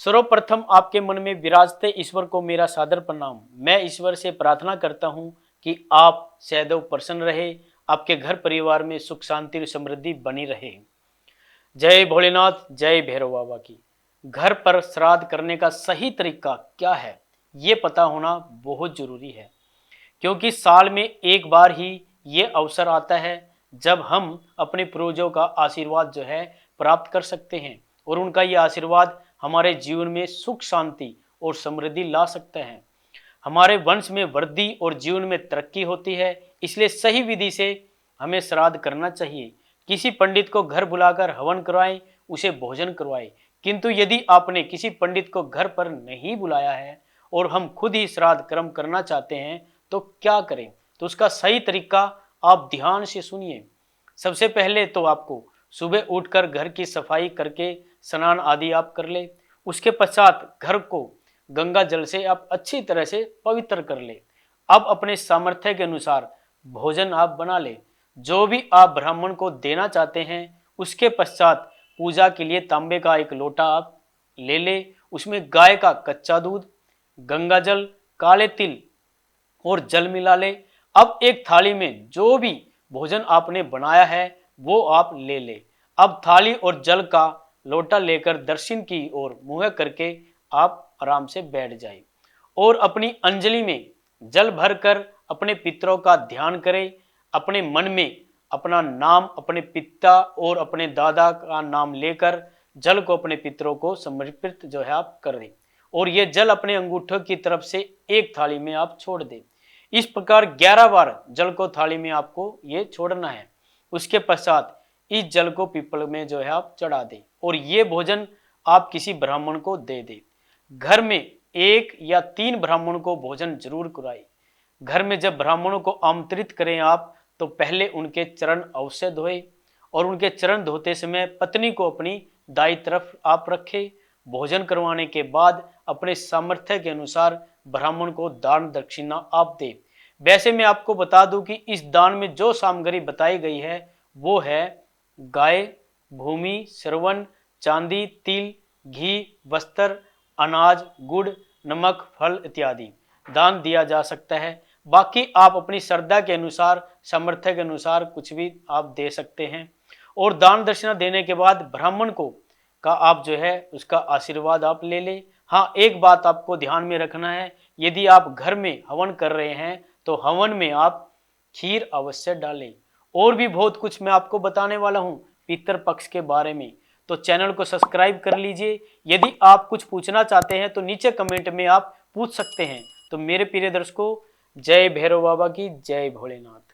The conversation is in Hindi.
सर्वप्रथम आपके मन में विराजते ईश्वर को मेरा सादर प्रणाम। मैं ईश्वर से प्रार्थना करता हूँ कि आप सदैव प्रसन्न रहे, आपके घर परिवार में सुख शांति और समृद्धि बनी रहे। जय भोलेनाथ, जय भैरव बाबा की। घर पर श्राद्ध करने का सही तरीका क्या है, ये पता होना बहुत जरूरी है, क्योंकि साल में एक बार ही ये अवसर आता है जब हम अपने पूर्वजों का आशीर्वाद जो है प्राप्त कर सकते हैं, और उनका ये आशीर्वाद हमारे जीवन में सुख शांति और समृद्धि ला सकते हैं। हमारे वंश में वृद्धि और जीवन में तरक्की होती है, इसलिए सही विधि से हमें श्राद्ध करना चाहिए। किसी पंडित को घर बुलाकर हवन करवाएं, उसे भोजन करवाएं। किंतु यदि आपने किसी पंडित को घर पर नहीं बुलाया है और हम खुद ही श्राद्ध कर्म करना चाहते हैं तो क्या करें, तो उसका सही तरीका आप ध्यान से सुनिए। सबसे पहले तो आपको सुबह उठकर घर की सफाई करके स्नान आदि आप कर ले। उसके पश्चात घर को गंगा जल से आप अच्छी तरह से पवित्र कर ले। अब अपने सामर्थ्य के अनुसार भोजन आप बना ले, जो भी आप ब्राह्मण को देना चाहते हैं। उसके पश्चात पूजा के लिए तांबे का एक लोटा आप ले ले, उसमें गाय का कच्चा दूध, गंगा जल, काले तिल और जल मिला ले। अब एक थाली में जो भी भोजन आपने बनाया है वो आप ले ले। अब थाली और जल का लोटा लेकर दक्षिण की ओर मुंह करके आप आराम से बैठ जाए और अपनी अंजलि में जल भरकर अपने पितरों का ध्यान करें। अपने मन में अपना नाम, अपने पिता और अपने दादा का नाम लेकर जल को अपने पितरों को समर्पित जो है आप कर दें, और ये जल अपने अंगूठों की तरफ से एक थाली में आप छोड़ दें। इस प्रकार 11 बार जल को थाली में आपको ये छोड़ना है। उसके पश्चात इस जल को पीपल में जो है आप चढ़ा दें और ये भोजन आप किसी ब्राह्मण को दे दें। घर में 1 या 3 ब्राह्मण को भोजन जरूर कराएं। घर में जब ब्राह्मणों को आमंत्रित करें आप, तो पहले उनके चरण अवश्य धोए और उनके चरण धोते समय पत्नी को अपनी दाई तरफ आप रखें। भोजन करवाने के बाद अपने सामर्थ्य के अनुसार ब्राह्मण को दान दक्षिणा आप दें। वैसे मैं आपको बता दूं कि इस दान में जो सामग्री बताई गई है वो है गाय, भूमि, श्रवण, चांदी, तिल, घी, वस्त्र, अनाज, गुड़, नमक, फल इत्यादि दान दिया जा सकता है। बाकी आप अपनी श्रद्धा के अनुसार, सामर्थ्य के अनुसार कुछ भी आप दे सकते हैं। और दान दक्षिणा देने के बाद ब्राह्मण को का आप जो है उसका आशीर्वाद आप ले ले। हाँ, एक बात आपको ध्यान में रखना है, यदि आप घर में हवन कर रहे हैं तो हवन में आप खीर अवश्य डालें। और भी बहुत कुछ मैं आपको बताने वाला हूँ पितृ पक्ष के बारे में, तो चैनल को सब्सक्राइब कर लीजिए। यदि आप कुछ पूछना चाहते हैं तो नीचे कमेंट में आप पूछ सकते हैं। तो मेरे प्रिय दर्शकों, जय भैरव बाबा की, जय भोलेनाथ।